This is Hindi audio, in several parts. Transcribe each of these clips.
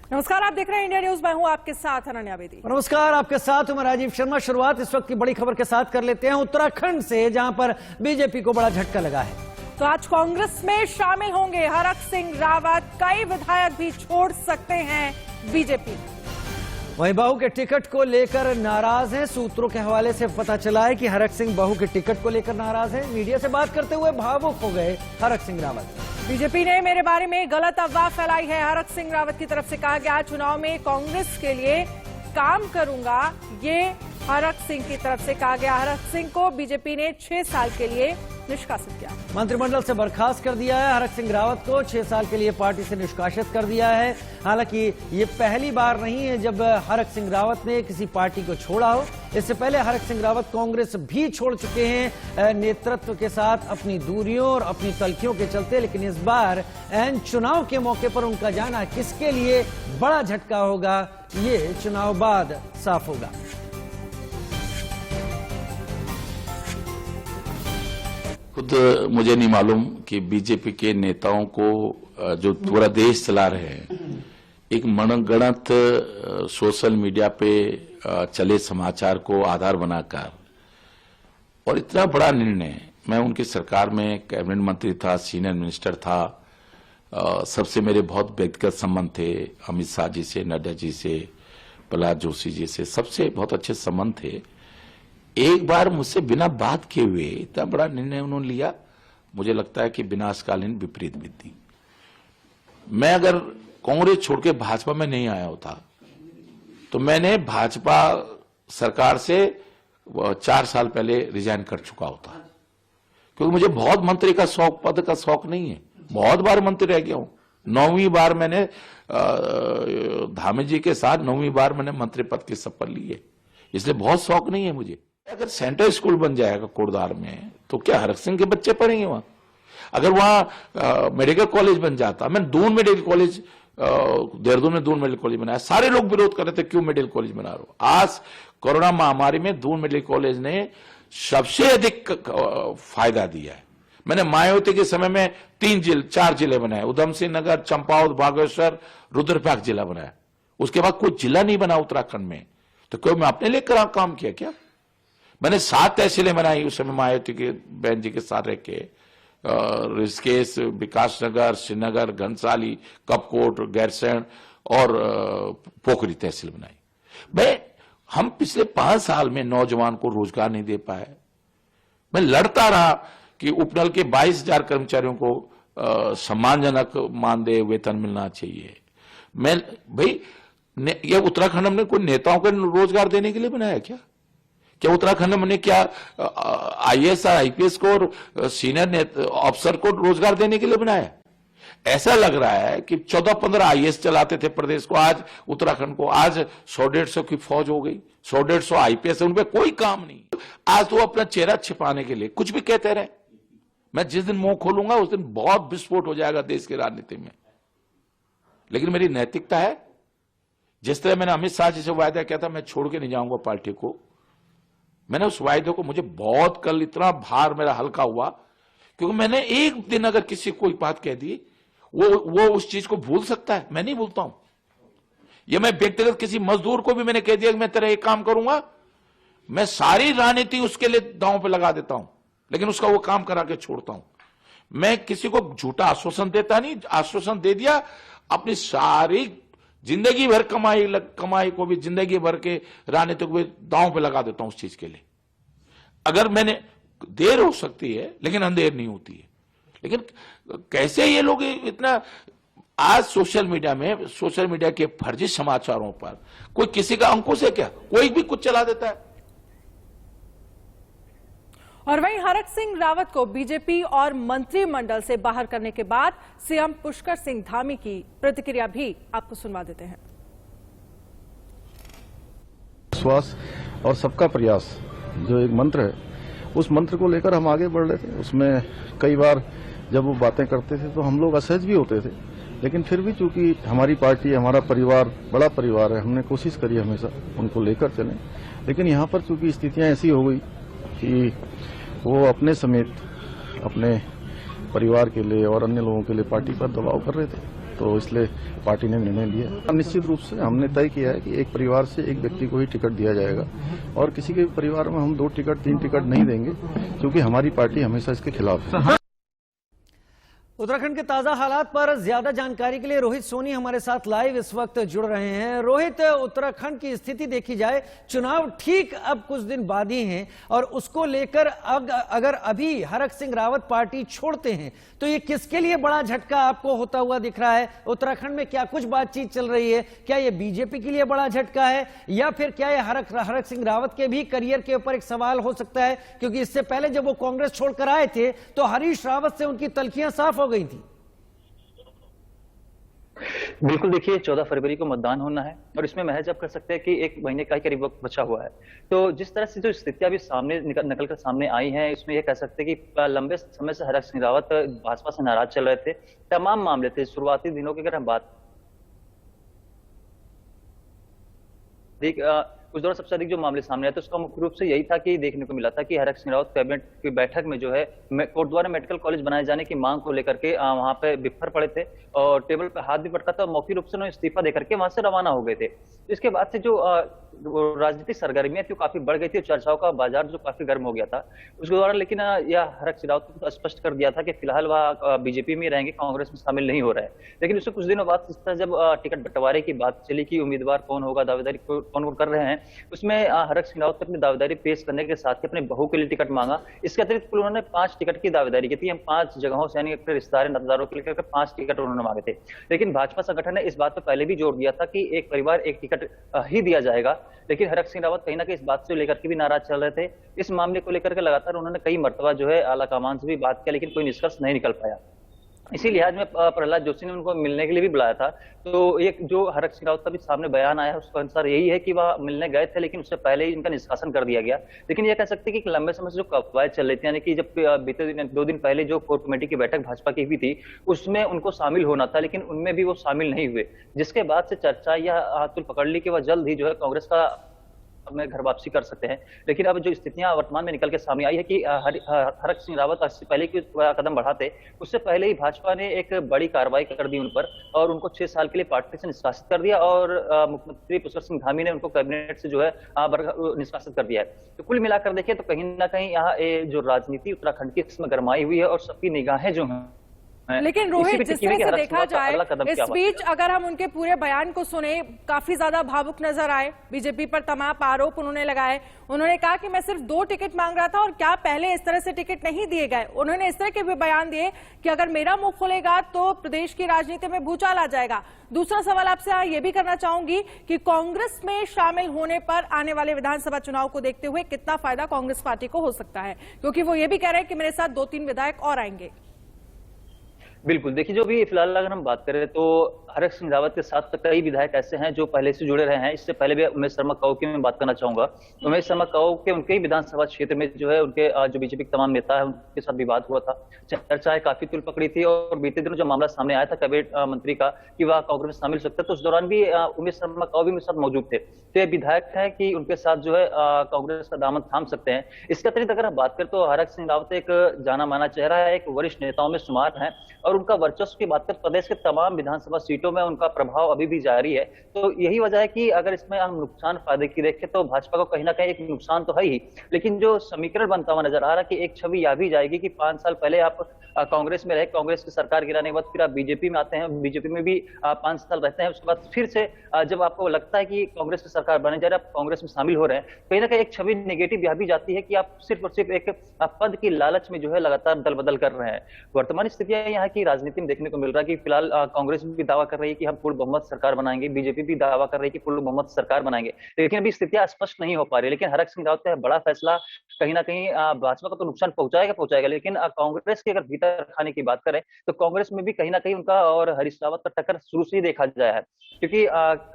नमस्कार, आप देख रहे हैं इंडिया न्यूज। मैं हूं आपके साथ अनन्या बेदी। नमस्कार, आपके साथ हूं मैं राजीव शर्मा। शुरुआत इस वक्त की बड़ी खबर के साथ कर लेते हैं उत्तराखंड से, जहां पर बीजेपी को बड़ा झटका लगा है। तो आज कांग्रेस में शामिल होंगे हरक सिंह रावत। कई विधायक भी छोड़ सकते हैं बीजेपी। वहीं बहू के टिकट को लेकर नाराज हैं। सूत्रों के हवाले से पता चला है कि हरक सिंह बहू के टिकट को लेकर नाराज हैं। मीडिया से बात करते हुए भावुक हो गए हरक सिंह रावत। बीजेपी ने मेरे बारे में गलत अफवाह फैलाई है। हरक सिंह रावत की तरफ से कहा गया, चुनाव में कांग्रेस के लिए काम करूंगा। ये हरक सिंह की तरफ से कहा गया। हरक सिंह को बीजेपी ने 6 साल के लिए निष्कासित किया। मंत्रिमंडल से बर्खास्त कर दिया है। हरक सिंह रावत को 6 साल के लिए पार्टी से निष्कासित कर दिया है। हालांकि ये पहली बार नहीं है जब हरक सिंह रावत ने किसी पार्टी को छोड़ा हो। इससे पहले हरक सिंह रावत कांग्रेस भी छोड़ चुके हैं नेतृत्व के साथ अपनी दूरियों और अपनी तलखियों के चलते। लेकिन इस बार एन चुनाव के मौके पर उनका जाना किसके लिए बड़ा झटका होगा, ये चुनाव बाद साफ होगा। खुद मुझे नहीं मालूम कि बीजेपी के नेताओं को जो पूरा देश चला रहे हैं, एक मनगढ़ंत सोशल मीडिया पे चले समाचार को आधार बनाकर और इतना बड़ा निर्णय। मैं उनकी सरकार में कैबिनेट मंत्री था, सीनियर मिनिस्टर था, सबसे मेरे बहुत व्यक्तिगत संबंध थे। अमित शाह जी से, नड्डा जी से, प्रहलाद जोशी जी से, सबसे बहुत अच्छे संबंध थे। एक बार मुझसे बिना बात किए हुए इतना बड़ा निर्णय उन्होंने लिया, मुझे लगता है कि विनाशकालीन विपरीत बुद्धि। मैं अगर कांग्रेस छोड़ के भाजपा में नहीं आया होता तो मैंने भाजपा सरकार से 4 साल पहले रिजाइन कर चुका होता, क्योंकि मुझे बहुत मंत्री का शौक, पद का शौक नहीं है। बहुत बार मंत्री रह गया हूं। 9वीं बार मैंने धामी जी के साथ 9वीं बार मैंने मंत्री पद की शपथ ली है, इसलिए बहुत शौक नहीं है मुझे। अगर सेंट्रल स्कूल बन जाएगा कोटद्वार में तो क्या हरक सिंह के बच्चे पढ़ेंगे वहां? अगर वहां मेडिकल कॉलेज बन जाता, मैं दून मेडिकल कॉलेज देहरादून में दून मेडिकल कॉलेज बनाया, सारे लोग विरोध कर रहे थे क्यों मेडिकल कॉलेज बना रहे हो। आज कोरोना महामारी में दून मेडिकल कॉलेज ने सबसे अधिक फायदा दिया है। मैंने मायावती के समय में 4 जिले बनाए, उधम सिंह नगर, चंपावत, बागेश्वर, रुद्रप्रयाग जिला बनाया। उसके बाद कोई जिला नहीं बना उत्तराखंड में। तो क्यों मैं अपने लिए काम किया क्या? मैंने 7 तहसीलें बनाई उस समय मायावती के बहन जी के साथ रह के। ऋषिकेश, विकास नगर, श्रीनगर, घनसाली, कपकोट, गैरसैंण और पोखरी तहसील बनाई। हम पिछले 5 साल में नौजवान को रोजगार नहीं दे पाए। मैं लड़ता रहा कि उपनल के 22,000 कर्मचारियों को सम्मानजनक मानदेय वेतन मिलना चाहिए। यह उत्तराखंड हमने कोई नेताओं को रोजगार देने के लिए बनाया क्या? क्या उत्तराखंड में क्या आईएएस और आईपीएस को और सीनियर अफसर को रोजगार देने के लिए बनाया? ऐसा लग रहा है कि 14-15 आईएएस चलाते थे प्रदेश को, आज उत्तराखंड को आज 100-150 की फौज हो गई, 100-150 आईपीएस, उन पर कोई काम नहीं। आज तो अपना चेहरा छिपाने के लिए कुछ भी कहते रहे। मैं जिस दिन मुंह खोलूंगा उस दिन बहुत विस्फोट हो जाएगा देश की राजनीति में। लेकिन मेरी नैतिकता है। जिस तरह मैंने अमित शाह जी से वायदा किया था मैं छोड़ के नहीं जाऊंगा पार्टी को, मैंने उस वायदे को, मुझे बहुत कल इतना भार मेरा हल्का हुआ, क्योंकि मैंने एक दिन अगर किसी कोई बात कह दी, वो उस चीज को भूल सकता है, मैं नहीं भूलता हूं। ये मैं व्यक्तिगत किसी मजदूर को भी मैंने कह दिया कि मैं तेरा एक काम करूंगा, मैं सारी राजनीति उसके लिए दांव पे लगा देता हूं, लेकिन उसका वो काम करा के छोड़ता हूं। मैं किसी को झूठा आश्वासन देता नहीं। आश्वासन दे दिया, अपनी सारी जिंदगी भर कमाई को भी जिंदगी भर के राजनीति को भी दांव पे लगा देता हूं उस चीज के लिए। अगर मैंने, देर हो सकती है लेकिन अंधेर नहीं होती है। लेकिन कैसे ये लोग इतना, आज सोशल मीडिया के फर्जी समाचारों पर कोई किसी का अंकुश है क्या? कोई भी कुछ चला देता है। और वहीं हरक सिंह रावत को बीजेपी और मंत्रिमंडल से बाहर करने के बाद सीएम पुष्कर सिंह धामी की प्रतिक्रिया भी आपको सुनवा देते हैं। विश्वास और सबका प्रयास जो एक मंत्र है, उस मंत्र को लेकर हम आगे बढ़ रहे थे। उसमें कई बार जब वो बातें करते थे तो हम लोग असहज भी होते थे, लेकिन फिर भी चूंकि हमारी पार्टी, हमारा परिवार बड़ा परिवार है, हमने कोशिश करी हमेशा उनको लेकर चलें। लेकिन यहाँ पर चूंकि स्थितियां ऐसी हो गई कि वो अपने समेत अपने परिवार के लिए और अन्य लोगों के लिए पार्टी पर दबाव कर रहे थे, तो इसलिए पार्टी ने निर्णय लिया। निश्चित रूप से हमने तय किया है कि एक परिवार से एक व्यक्ति को ही टिकट दिया जाएगा और किसी के परिवार में हम 2 टिकट 3 टिकट नहीं देंगे, क्योंकि हमारी पार्टी हमेशा इसके खिलाफ है। उत्तराखंड के ताजा हालात पर ज्यादा जानकारी के लिए रोहित सोनी हमारे साथ लाइव इस वक्त जुड़ रहे हैं। रोहित, उत्तराखंड की स्थिति देखी जाए, चुनाव ठीक अब कुछ दिन बाद ही हैं और उसको लेकर अगर अभी हरक सिंह रावत पार्टी छोड़ते हैं तो ये किसके लिए बड़ा झटका आपको होता हुआ दिख रहा है? उत्तराखंड में क्या कुछ बातचीत चल रही है? क्या ये बीजेपी के लिए बड़ा झटका है या फिर क्या ये हरक सिंह रावत के भी करियर के ऊपर एक सवाल हो सकता है? क्योंकि इससे पहले जब वो कांग्रेस छोड़कर आए थे तो हरीश रावत से उनकी तलखियां साफ हो गई थी। बिल्कुल, देखिए 14 फरवरी को मतदान होना है और इसमें महज आप कह सकते हैं कि 1 महीने का ही करीब वक्त बचा हुआ है। तो जिस तरह से जो स्थितियां अभी सामने निकल कर सामने आई हैं, इसमें यह कह सकते हैं कि लंबे समय से हरक सिंह रावत भाजपा से नाराज चल रहे थे। तमाम मामले थे, शुरुआती दिनों की अगर हम बात उस दौरान सबसे अधिक जो मामले सामने आए तो उसका मुख्य रूप से यही था कि देखने को मिला था कि हरक सिंह रावत कैबिनेट की बैठक में जो है कोटद्वारा मेडिकल कॉलेज बनाए जाने की मांग को लेकर के वहां पे बिफर पड़े थे और टेबल पर हाथ भी पटका था और मौखिक रूप से उन्होंने इस्तीफा देकर के वहां से रवाना हो गए थे। इसके बाद से जो राजनीतिक सरगर्मियां थी काफी बढ़ गई थी, चर्चाओं का बाजार जो काफी गर्म हो गया था उसके दौरान। लेकिन यह हरक सिंह रावत को स्पष्ट कर दिया था कि फिलहाल वह बीजेपी में रहेंगे, कांग्रेस में शामिल नहीं हो रहे हैं। लेकिन उससे कुछ दिनों बाद इस तरह जब टिकट बंटवारे की बात चली कि उम्मीदवार कौन होगा, दावेदारी कौन कौन कर रहे हैं, उसमें हरक सिंह रावत ने अपनी दावेदारी पेश करने के साथ ही अपने बहू के लिए टिकट मांगा। इसके अतिरिक्त कुल उन्होंने 5 टिकट की दावेदारी की थी। हम 5 जगहों से यानी अपने रिश्तेदार नातेदारों के लिए 5 टिकट उन्होंने मांगे थे। लेकिन भाजपा संगठन ने इस बात पर पहले भी जोर दिया था कि एक परिवार एक टिकट ही दिया जाएगा। लेकिन हरक सिंह रावत कहीं ना कहीं इस बात से लेकर के भी नाराज चल रहे थे। इस मामले को लेकर के लगातार उन्होंने कई मर्तबा जो है आला कमान से भी बात किया, लेकिन कोई निष्कर्ष नहीं निकल पाया। इसी लिहाज में प्रहलाद जोशी ने उनको मिलने के लिए भी बुलाया था। तो एक जो हरक सिंह रावत का भी सामने बयान आया है उसके अनुसार यही है कि वह मिलने गए थे, लेकिन उससे पहले ही इनका निष्कासन कर दिया गया। लेकिन यह कह सकते हैं कि लंबे समय से जो कवायद चल रही थी, यानी कि जब बीते 2 दिन पहले जो कोर कमेटी की बैठक भाजपा की हुई थी उसमें उनको शामिल होना था, लेकिन उनमें भी वो शामिल नहीं हुए, जिसके बाद से चर्चा यह तुल पकड़ ली कि वह जल्द ही जो है कांग्रेस का में घर वापसी कर सकते हैं। लेकिन अब जो स्थितियां वर्तमान में निकल के सामने आई है कि हरक सिंह रावत इससे पहले कि कदम बढ़ाते उससे पहले ही भाजपा ने एक बड़ी कार्रवाई कर दी उन पर और उनको 6 साल के लिए पार्टी से निष्कासित कर दिया और मुख्यमंत्री पुष्कर सिंह धामी ने उनको कैबिनेट से जो है निष्कासित कर दिया है। तो कुल मिलाकर देखिए तो कहीं ना कहीं यहाँ जो राजनीति उत्तराखंड की इसमें गरमाई हुई है और सबकी निगाहें जो हैं। लेकिन रोहित, जिस तरह से देखा जाए इस बीच अगर हम उनके पूरे बयान को सुने, काफी ज्यादा भावुक नजर आए। बीजेपी पर तमाम आरोप उन्होंने लगाए। उन्होंने कहा कि मैं सिर्फ 2 टिकट मांग रहा था और क्या पहले इस तरह से टिकट नहीं दिए गए। उन्होंने इस तरह के भी बयान दिए कि अगर मेरा मुंह खुलेगा तो प्रदेश की राजनीति में भूचाल आ जाएगा। दूसरा सवाल आपसे ये भी करना चाहूंगी कि कांग्रेस में शामिल होने पर आने वाले विधानसभा चुनाव को देखते हुए कितना फायदा कांग्रेस पार्टी को हो सकता है, क्योंकि वो ये भी कह रहे हैं कि मेरे साथ 2-3 विधायक और आएंगे। बिल्कुल, देखिए जो भी फिलहाल अगर हम बात करें तो हरक सिंह रावत के साथ कई विधायक ऐसे हैं जो पहले से जुड़े रहे हैं। इससे पहले भी उमेश शर्मा काऊ की मैं बात करना चाहूंगा। उमेश शर्मा काऊ के उनके ही विधानसभा क्षेत्र में जो है उनके जो बीजेपी के तमाम नेता है उनके साथ विवाद हुआ था, चर्चाएं काफी तुल पकड़ी थी और बीते दिनों जो मामला सामने आया था कैबिनेट मंत्री का कि वह कांग्रेस में शामिल सकते, तो उस दौरान भी उमेश शर्मा काऊ भी मेरे साथ मौजूद थे। तो ये विधायक है कि उनके साथ जो है कांग्रेस का दामन थाम सकते हैं। इसके अतिरिक्त अगर हम बात करें तो हरक सिंह रावत एक जाना माना चेहरा है, एक वरिष्ठ नेताओं में शुमार है और उनका वर्चस्व की बात करें प्रदेश के तमाम विधानसभा सीटों में उनका प्रभाव अभी भी जारी है। तो यही वजह है कि अगर इसमें हम नुकसान फायदे की देखें तो भाजपा को कहीं ना कहीं एक नुकसान तो है ही, लेकिन जो समीकरण बनता हुआ नजर आ रहा है कि एक छवि यह भी जाएगी कि 5 साल पहले आप कांग्रेस में रहे, कांग्रेस की सरकार गिराने के बाद फिर आप बीजेपी में आते हैं, बीजेपी में भी 5 साल रहते हैं, उसके बाद फिर से जब आपको लगता है कि कांग्रेस की सरकार बने जा रही है, आप कांग्रेस में शामिल हो रहे हैं, कहीं ना कहीं एक छवि नेगेटिव यह भी जाती है कि आप सिर्फ और सिर्फ एक पद की लालच में जो है लगातार दल बदल कर रहे हैं। वर्तमान स्थितियां यहाँ की राजनीति में देखने को मिल रहा है कि फिलहाल कांग्रेस भी दावा कर रही है कि हम पूर्ण बहुमत सरकार बनाएंगे, बीजेपी भी दावा कर रही है कि पूर्ण बहुमत सरकार बनाएंगे, लेकिन अभी स्थितियां स्पष्ट नहीं हो पा रही। लेकिन हरक सिंह रावत का बड़ा फैसला कहीं ना कहीं भाजपा को तो नुकसान पहुंचाएगा, लेकिन कांग्रेस के अगर भीतर खाने की बात करें तो कांग्रेस में भी कहीं ना कहीं उनका और हरीश रावत का टक्कर शुरू से ही देखा जाया है, क्योंकि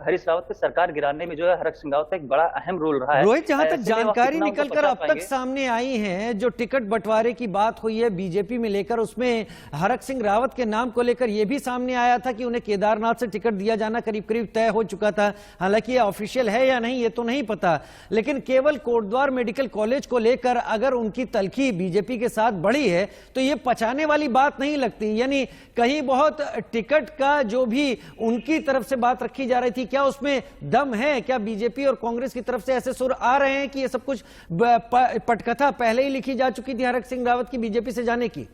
हरीश रावत की सरकार गिराने में जो है हरक सिंह रावत का एक बड़ा अहम रोल रहा है। रोहित, जहां तक जानकारी निकलकर अब तक सामने आई है, जो टिकट बंटवारे की बात हुई है बीजेपी में लेकर, उसमें हरक सिंह रावत के नाम को लेकर यह भी सामने आया था कि उन्हें केदारनाथ से टिकट दिया जाना करीब करीब तय हो चुका था। हालांकि ये ऑफिशियल है या नहीं ये तो नहीं पता, लेकिन केवल कोटद्वार मेडिकल कॉलेज को लेकर अगर उनकी तलखी बीजेपी के साथ बढ़ी है तो ये पचाने वाली बात नहीं लगती। यानी कहीं बहुत टिकट का जो भी उनकी तरफ से बात रखी जा रही थी, क्या उसमें दम है? क्या बीजेपी और कांग्रेस की तरफ से ऐसे सुर आ रहे हैं कि ये सब कुछ पटकथा पहले ही लिखी जा चुकी थी हरक सिंह रावत की बीजेपी से जाने की?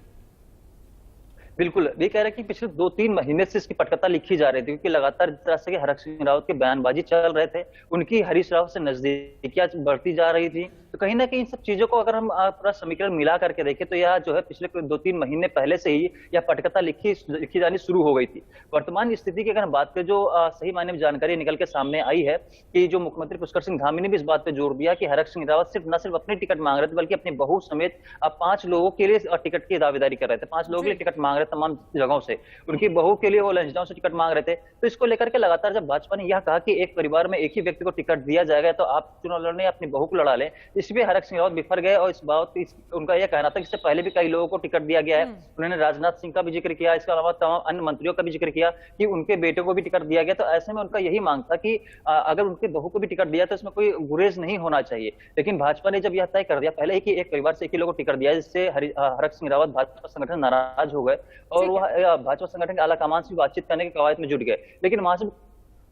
बिल्कुल, ये कह रहे हैं कि पिछले 2-3 महीने से इसकी पटकथा लिखी जा रही थी, क्योंकि लगातार जिस तरह से हरक सिंह रावत के बयानबाजी चल रहे थे, उनकी हरीश रावत से नजदीकियां बढ़ती जा रही थी। तो कहीं ना कहीं इन सब चीजों को अगर हम पूरा समीकरण मिला करके देखें तो यह जो है पिछले 2-3 महीने पहले से ही यह पटकथा लिखी जानी शुरू हो गई थी। वर्तमान स्थिति की अगर हम बात करें, जो सही मायने में जानकारी निकल के सामने आई है कि जो मुख्यमंत्री पुष्कर सिंह धामी ने भी इस बात पे जोर दिया कि हरक सिंह रावत न सिर्फ अपनी टिकट मांग रहे थे, बल्कि अपनी बहू समेत 5 लोगों के लिए टिकट की दावेदारी कर रहे थे। 5 लोगों के लिए टिकट मांग रहे थे तमाम जगहों से, उनकी बहू के लिए वो लंचडाउन से टिकट मांग रहे थे। तो इसको लेकर के लगातार जब भाजपा ने यह कहा कि एक परिवार में एक ही व्यक्ति को टिकट दिया जाएगा तो आप चुनाव लड़ने अपनी बहू को लड़ा लें, इसमें हरक सिंह रावत बिफर गए। और इस बात उनका यह कहना था कि इससे पहले भी कई लोगों को टिकट दिया गया है। उन्होंने राजनाथ सिंह का भी जिक्र किया, इसके अलावा तमाम अन्य मंत्रियों का भी जिक्र किया कि उनके बेटे को भी टिकट दिया गया। तो ऐसे में उनका यही मांग था कि अगर उनके बहू को भी टिकट दिया तो इसमें कोई गुरेज नहीं होना चाहिए। लेकिन भाजपा ने जब यह तय कर दिया पहले ही कि एक परिवार से एक ही लोगों को टिकट दिया, जिससे हरक सिंह रावत भाजपा संगठन नाराज हो गए और वह भाजपा संगठन के आलाकमान से बातचीत करने की कवायद में जुट गए। लेकिन वहां से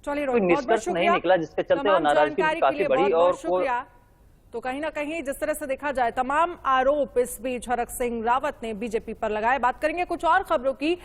कोई निष्कर्ष नहीं निकला, जिसके चलते वो नाराजगी काफी बड़ी। और तो कहीं ना कहीं जिस तरह से देखा जाए तमाम आरोप इस बीच हरक सिंह रावत ने बीजेपी पर लगाए। बात करेंगे कुछ और खबरों की।